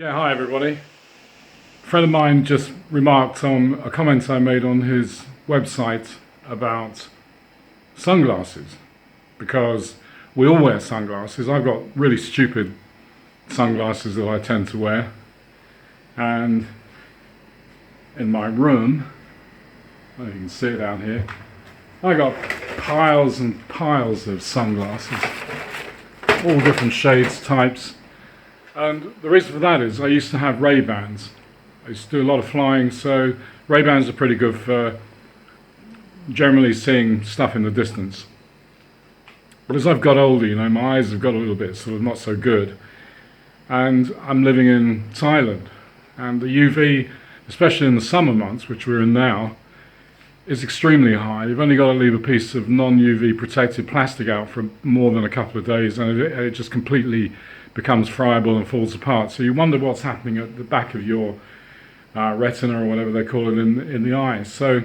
Yeah, hi everybody. A friend of mine just remarked on a comment I made on his website about sunglasses, because we all wear sunglasses. I've got really stupid sunglasses that I tend to wear, and in my room, you can see it out here, I got piles and piles of sunglasses, all different shades, types. And the reason for that is I used to have Raybans. I used to do a lot of flying, so Raybans are pretty good for generally seeing stuff in the distance. But as I've got older, my eyes have got a little bit sort of not so good. And I'm living in Thailand, and the UV, especially in the summer months, which we're in now, is extremely high. You've only got to leave a piece of non-UV protected plastic out for more than a couple of days, and it just completely becomes friable and falls apart. So you wonder what's happening at the back of your retina, or whatever they call it, in the eyes. So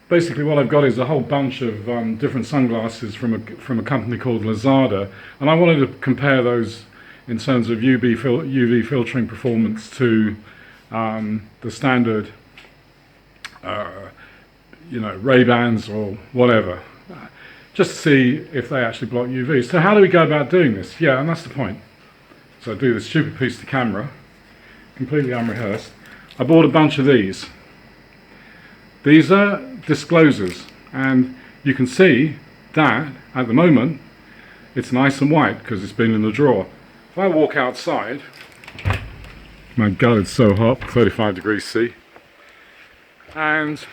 basically what I've got is a whole bunch of different sunglasses from a company called Lazada, and I wanted to compare those in terms of UV filtering performance to the standard Raybans or whatever, just to see if they actually block UV. So how do we go about doing this? Yeah, and that's the point. So I do this stupid piece to camera, completely unrehearsed. I bought a bunch of these. These are disclosers, and you can see that at the moment it's nice and white because it's been in the drawer. If I walk outside, my God, it's so hot, 35 degrees C, and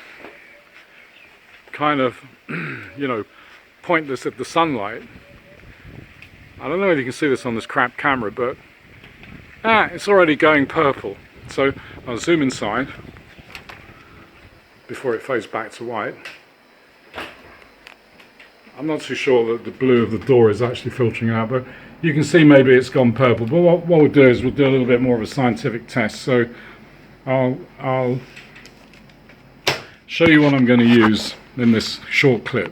kind of point this at the sunlight. I don't know if you can see this on this crap camera, but it's already going purple. So I'll zoom inside before it fades back to white. I'm not too sure that the blue of the door is actually filtering out, but you can see maybe it's gone purple. But what we'll do is we'll do a little bit more of a scientific test. So I'll show you what I'm going to use in this short clip.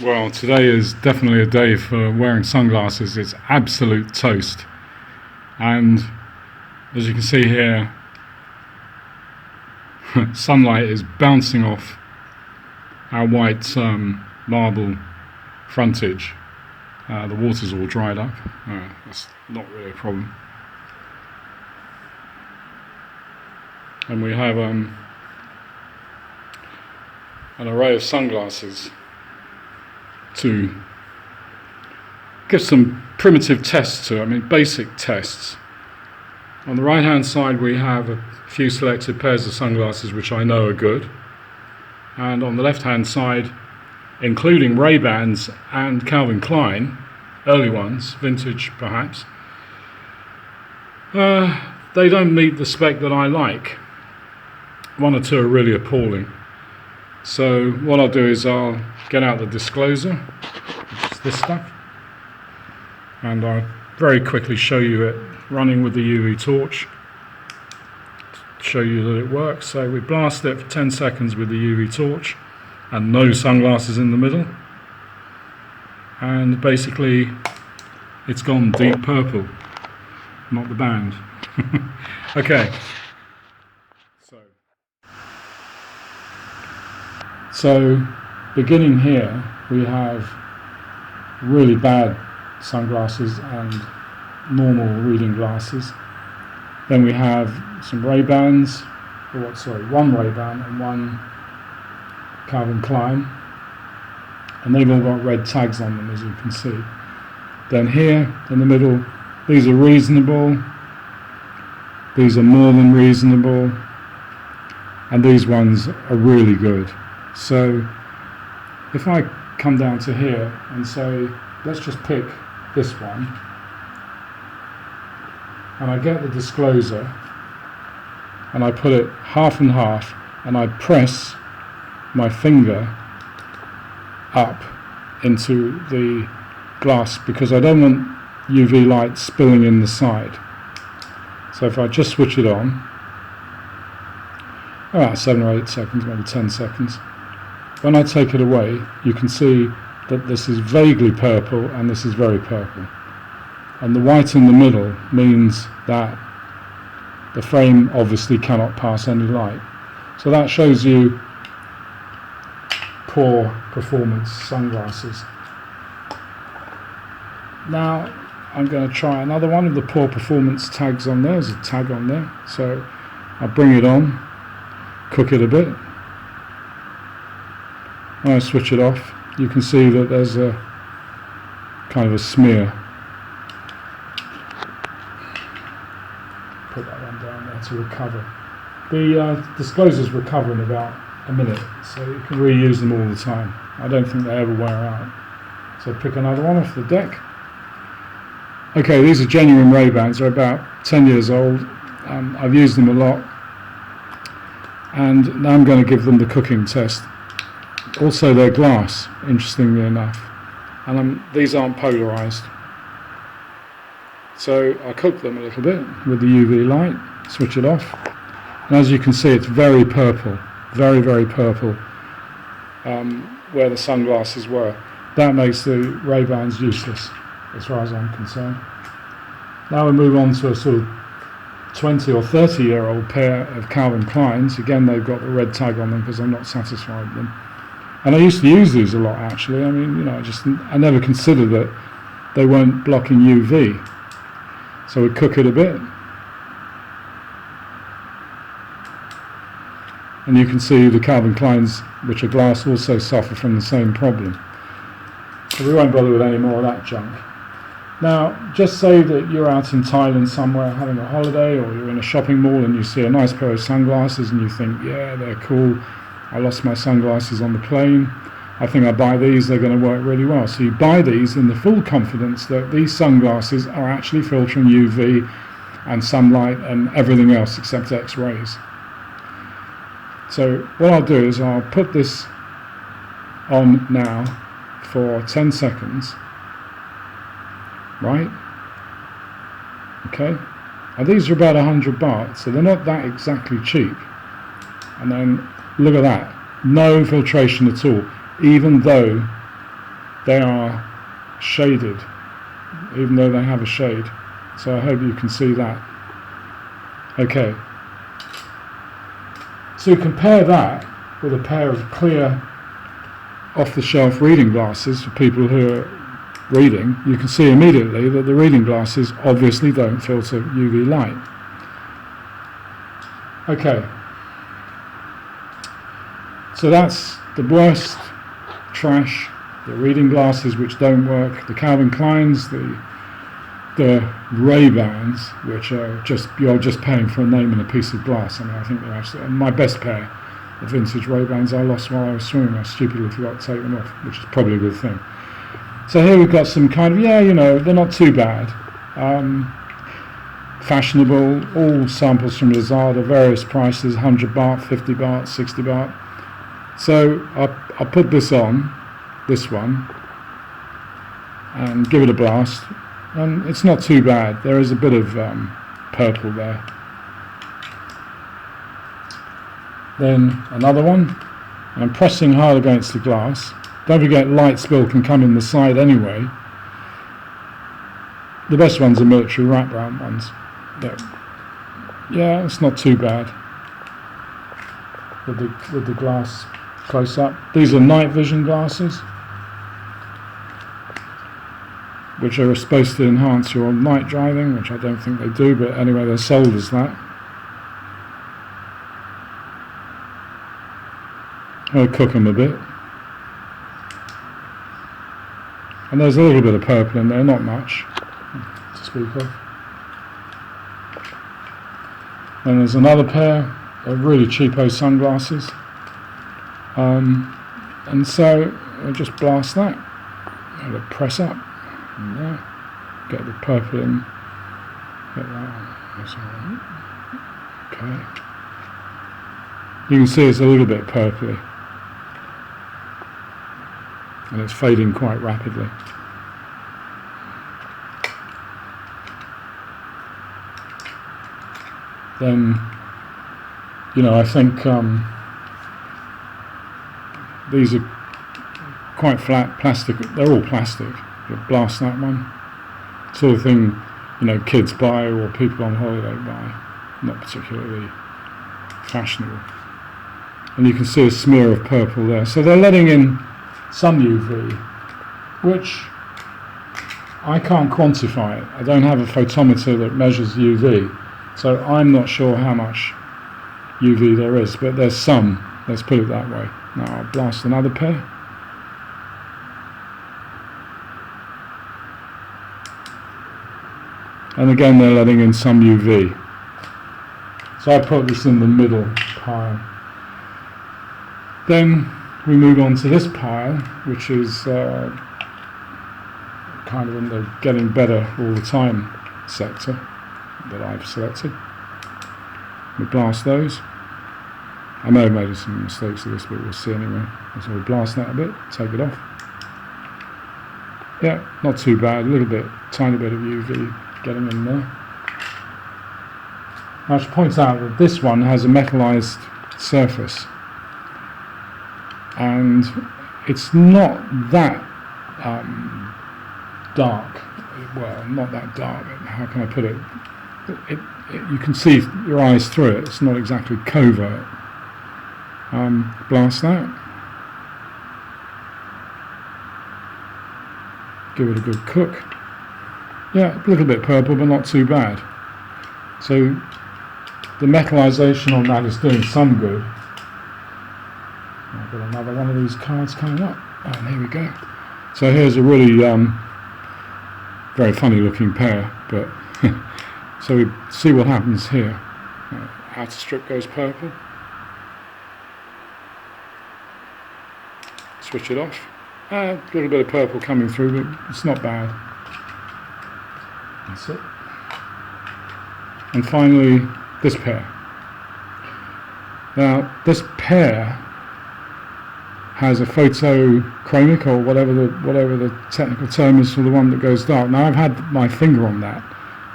Well, today is definitely a day for wearing sunglasses. It's absolute toast, and as you can see here, sunlight is bouncing off our white marble frontage. The water's all dried up. That's not really a problem. And we have an array of sunglasses to give some primitive tests to, basic tests. On the right hand side we have a few selected pairs of sunglasses which I know are good, and on the left hand side, including Raybans and Calvin Klein, early ones, vintage perhaps, they don't meet the spec that I like. One or two are really appalling. So what I'll do is I'll get out the discloser, which is this stuff, and I'll very quickly show you it running with the UV torch, to show you that it works. So we blast it for 10 seconds with the UV torch, and no sunglasses in the middle, and basically it's gone deep purple, not the band. Okay. So beginning here, we have really bad sunglasses and normal reading glasses. Then we have some Raybans, one Rayban and one Calvin Klein, and they've all got red tags on them, as you can see. Then here in the middle, these are reasonable, these are more than reasonable, and these ones are really good. So if I come down to here and say, let's just pick this one, and I get the discloser and I put it half and half, and I press my finger up into the glass because I don't want UV light spilling in the side. So if I just switch it on, about 7 or 8 seconds, maybe 10 seconds, when I take it away, you can see that this is vaguely purple and this is very purple. and the white in the middle means that the frame obviously cannot pass any light. So that shows you poor performance sunglasses. Now I'm going to try another one of the poor performance tags on there. There's a tag on there, so I'll bring it on, cook it a bit. When I switch it off, you can see that there's a kind of a smear. Put that one down there to recover. The disclosers recover in about a minute, so you can reuse them all the time. I don't think they ever wear out. So pick another one off the deck. Okay, these are genuine Raybans. They're about 10 years old. I've used them a lot, and now I'm going to give them the cooking test. Also, they're glass, interestingly enough, and these aren't polarized. So I cook them a little bit with the UV light, switch it off, and as you can see, it's very purple, very, very purple, where the sunglasses were. That makes the Raybans useless, as far as I'm concerned. Now we move on to a sort of 20 or 30-year-old pair of Calvin Kleins. Again, they've got the red tag on them because I'm not satisfied with them. And I used to use these a lot, actually. I mean, you know, I never considered that they weren't blocking UV. So we cook it a bit. And you can see the Calvin Kleins, which are glass, also suffer from the same problem. So we won't bother with any more of that junk. Now, just say that you're out in Thailand somewhere having a holiday, or you're in a shopping mall and you see a nice pair of sunglasses and you think, yeah, they're cool. I lost my sunglasses on the plane. I think I'll buy these, they're going to work really well. So you buy these in the full confidence that these sunglasses are actually filtering UV and sunlight and everything else except X-rays. So what I'll do is I'll put this on now for 10 seconds. Right? Okay. Now these are about 100 baht, so they're not that exactly cheap. And then look at that. No filtration at all, even though they are shaded, even though they have a shade. So I hope you can see that. Okay. So compare that with a pair of clear off-the-shelf reading glasses for people who are reading. You can see immediately that the reading glasses obviously don't filter UV light. Okay. So that's the worst trash, the reading glasses which don't work, the Calvin Kleins, the Raybans, which are you're just paying for a name and a piece of glass. I mean, I think they're absolutely, my best pair of vintage Raybans I lost while I was swimming. I stupidly forgot to take them off, which is probably a good thing. So here we've got some kind of, yeah, you know, they're not too bad. Fashionable, all samples from Lazada, various prices, 100 baht, 50 baht, 60 baht. So I'll put this on, this one, and give it a blast. And it's not too bad. There is a bit of purple there. Then another one. I'm pressing hard against the glass. Don't forget, light spill can come in the side anyway. The best ones are military wraparound ones. Yeah, it's not too bad. With the glass close up. These are night vision glasses, which are supposed to enhance your night driving, which I don't think they do, but anyway, they're sold as that. I'll cook them a bit. And there's a little bit of purple in there, not much to speak of. Then there's another pair of really cheapo sunglasses. And so I'll just blast that. I'll press up. And there. Get the purple in. Get that one. That's all right. Okay. You can see it's a little bit purpley. And it's fading quite rapidly. Then, you know, I think these are quite flat plastic. They're all plastic. You blast that one. Sort of thing, you know, kids buy or people on holiday buy. Not particularly fashionable. And you can see a smear of purple there. So they're letting in some UV, which I can't quantify it. I don't have a photometer that measures UV, so I'm not sure how much UV there is, but there's some, let's put it that way. Now I'll blast another pair. And again they're letting in some UV. So I put this in the middle pile. Then we move on to this pile, which is kind of in the getting better all the time sector that I've selected. We blast those. I may have made some mistakes with this, but we'll see anyway. So we'll blast that a bit, take it off. Yeah, not too bad, a little bit, tiny bit of UV getting in there. I should point out that this one has a metallized surface, and it's not that dark. Well, not that dark. How can I put it? You can see your eyes through it. It's not exactly covert. Blast that. Give it a good cook. Yeah, a little bit purple, but not too bad. So the metallization on that is doing some good. I've got another one of these cards coming up. Oh, here we go. So here's a really very funny looking pair, but so we see what happens here. Outer strip goes purple. Switch it off. A little bit of purple coming through, but it's not bad. That's it. And finally, this pair. Now, this pair has a photochromic, or whatever the technical term is for the one that goes dark. Now, I've had my finger on that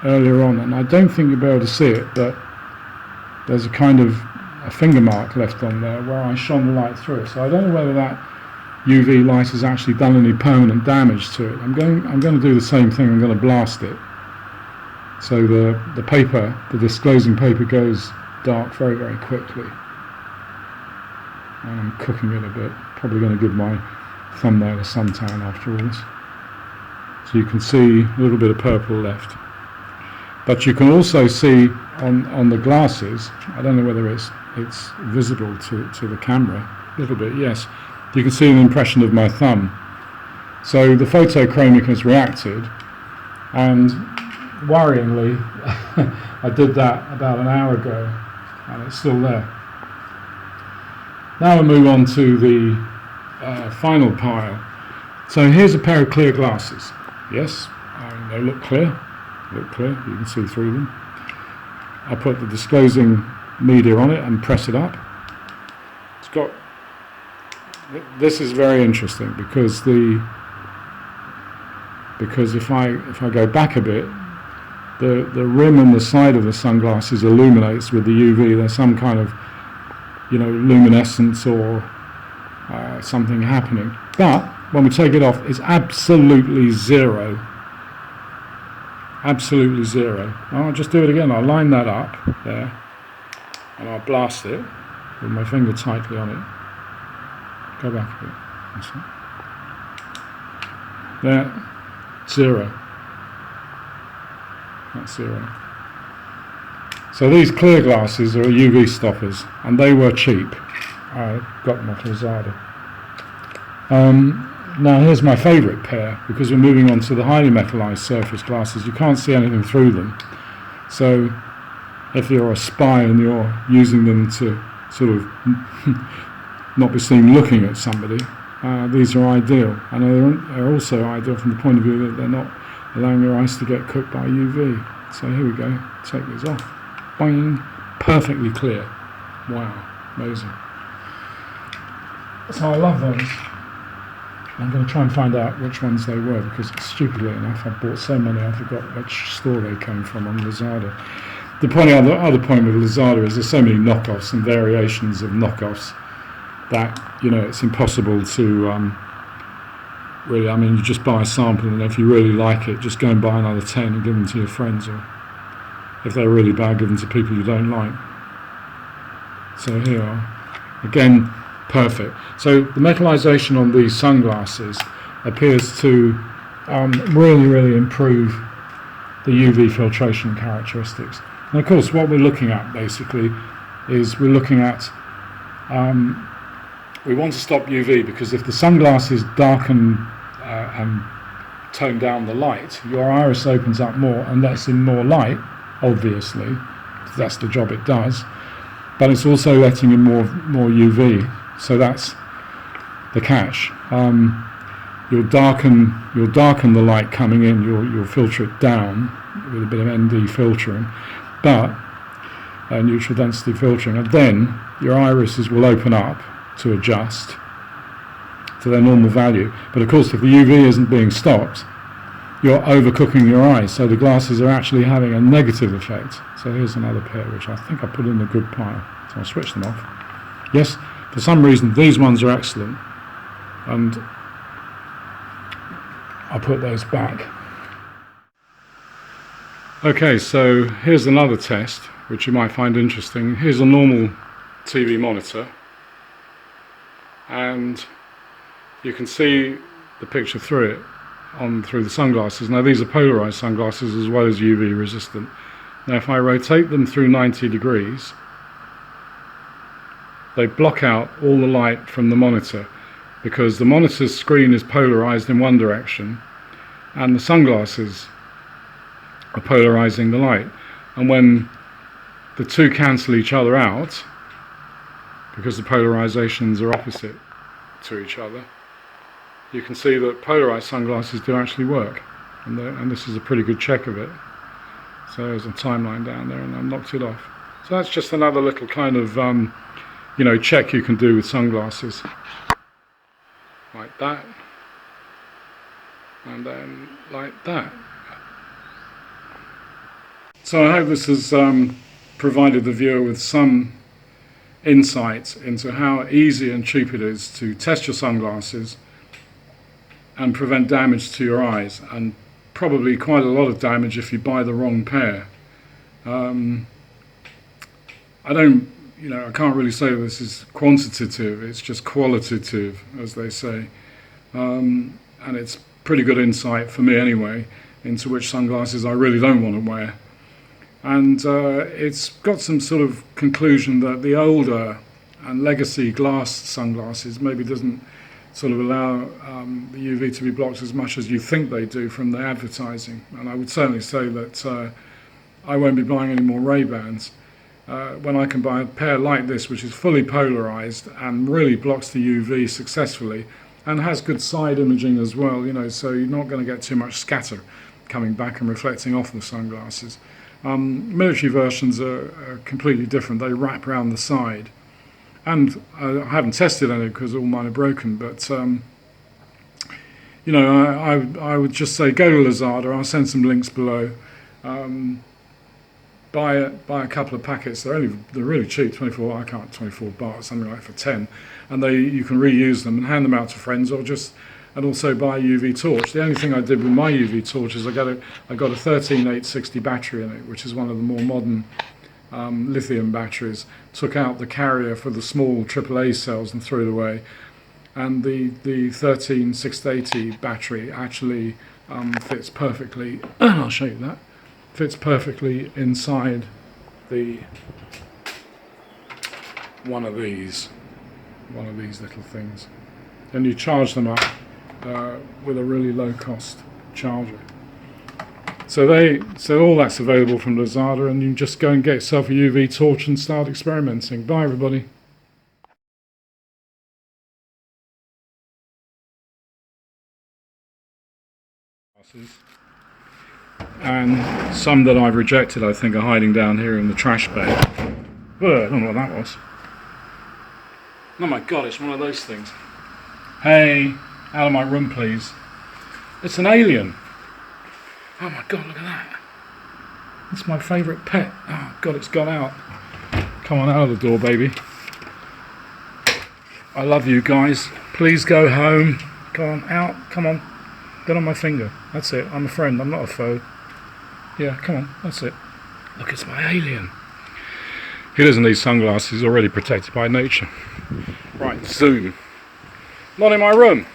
earlier on, and I don't think you'll be able to see it, but there's a kind of a finger mark left on there where I shone the light through it. So I don't know whether that UV light has actually done any permanent damage to it. I'm going to do the same thing. I'm going to blast it. So the paper, the disclosing paper, goes dark very, very quickly. And I'm cooking it a bit. Probably going to give my thumbnail a suntan after all this. So you can see a little bit of purple left. But you can also see on the glasses, I don't know whether it's visible to the camera, a little bit, yes. You can see an impression of my thumb. So the photochromic has reacted, and worryingly, I did that about an hour ago, and it's still there. Now we'll move on to the final pile. So here's a pair of clear glasses. Yes, they look clear. You can see through them. I'll put the disclosing media on it and press it up. It's got. This is very interesting because if I go back a bit, the rim and the side of the sunglasses illuminates with the UV. There's some kind of, luminescence or something happening. But when we take it off, it's absolutely zero. Absolutely zero. I'll just do it again. I'll line that up there, and I'll blast it with my finger tightly on it. Go back a bit. There, zero. That's zero. So these clear glasses are UV stoppers, and they were cheap. I got them off Lazada. Now here's my favourite pair, because we're moving on to the highly metallized surface glasses. You can't see anything through them. So if you're a spy and you're using them to sort of not be seen looking at somebody, these are ideal. And they're also ideal from the point of view that they're not allowing your eyes to get cooked by UV. So here we go. Take these off. Boing. Perfectly clear. Wow. Amazing. So I love those. I'm going to try and find out which ones they were, because stupidly enough I bought so many I forgot which store they came from on Lazada. The other point with Lazada is there's so many knockoffs and variations of knockoffs that it's impossible to really. I mean, you just buy a sample, and if you really like it, just go and buy another 10 and give them to your friends, or if they're really bad, give them to people you don't like. So here are, again, perfect. So the metallization on these sunglasses appears to really improve the UV filtration characteristics. And of course, what we're looking at basically is we're looking at we want to stop UV, because if the sunglasses darken and tone down the light, your iris opens up more and lets in more light, obviously. That's the job it does. But it's also letting in more UV. So that's the catch. You'll darken the light coming in. You'll filter it down with a bit of ND filtering, but neutral density filtering, and then your irises will open up to adjust to their normal value. But of course, if the UV isn't being stopped, you're overcooking your eyes, so the glasses are actually having a negative effect. So here's another pair, which I think I put in the good pile. So I'll switch them off. Yes, for some reason these ones are excellent, and I'll put those back. Okay, so here's another test which you might find interesting. Here's a normal TV monitor, and you can see the picture through it through the sunglasses. Now these are polarized sunglasses as well as UV resistant. Now if I rotate them through 90 degrees, they block out all the light from the monitor, because the monitor's screen is polarized in one direction and the sunglasses are polarizing the light. And when the two cancel each other out, because the polarizations are opposite to each other, you can see that polarized sunglasses do actually work, and this is a pretty good check of it. So there's a timeline down there, and I knocked it off. So that's just another little kind of check you can do with sunglasses, like that, and then like that. So I hope this has provided the viewer with some insight into how easy and cheap it is to test your sunglasses and prevent damage to your eyes, and probably quite a lot of damage if you buy the wrong pair. I can't really say this is quantitative, it's just qualitative, as they say, and it's pretty good insight for me anyway into which sunglasses I really don't want to wear. And it's got some sort of conclusion that the older and legacy glass sunglasses maybe doesn't sort of allow the UV to be blocked as much as you think they do from the advertising. And I would certainly say that I won't be buying any more Raybans when I can buy a pair like this, which is fully polarized and really blocks the UV successfully and has good side imaging as well, so you're not going to get too much scatter coming back and reflecting off the sunglasses. Military versions are completely different. They wrap around the side, and I haven't tested any because all mine are broken, but I would just say go to Lazada. I'll send some links below. Buy a couple of packets. They're really cheap, 24 baht, something like, for 10, and you can reuse them and hand them out to friends, and also buy a UV torch. The only thing I did with my UV torch is I got a 13860 battery in it, which is one of the more modern lithium batteries. Took out the carrier for the small AAA cells and threw it away. And the 13680 battery actually fits perfectly. I'll show you that. Fits perfectly inside one of these little things. And you charge them up with a really low-cost charger. So all that's available from Lazada, and you can just go and get yourself a UV torch and start experimenting. Bye, everybody. And some that I've rejected, I think, are hiding down here in the trash bay. Oh, I don't know what that was. Oh my God, it's one of those things. Hey, out of my room, please. It's an alien. Oh my God, look at that. It's my favourite pet. Oh God, it's gone out. Come on, out of the door, baby. I love you guys. Please go home. Come on, out, come on. Get on my finger. That's it. I'm a friend, I'm not a foe. Yeah, come on, that's it. Look, it's my alien. He doesn't need sunglasses, he's already protected by nature. Right, zoom. Not in my room.